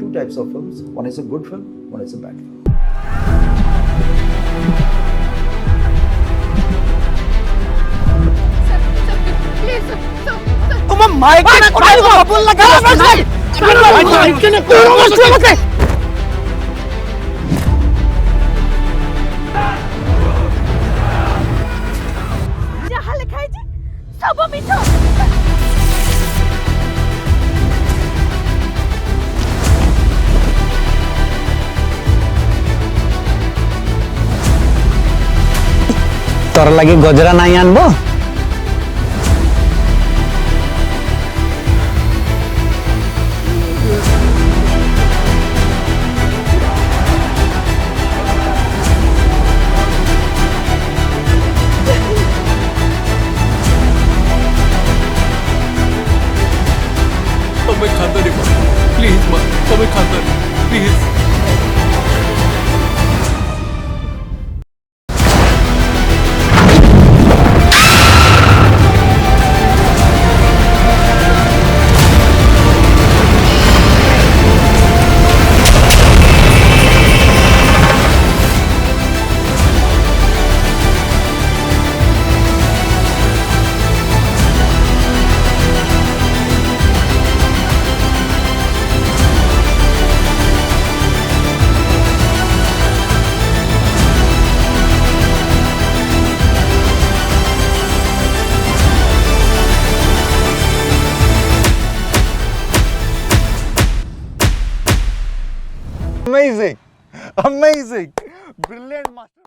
two types of films. One is a good film, one is a bad film. তোমার মাইকে না কোথায় বল লাগা মাইকে না কোন বস্তু আমাকে ଯାହା ଲେଖା ହେଇଛି ସବୁ ମିଛ। তোর লাগি গজরা নাই আনবো मैं खाता नहीं माँ प्लीज माँ मैं खाता नहीं प्लीज amazing brilliant master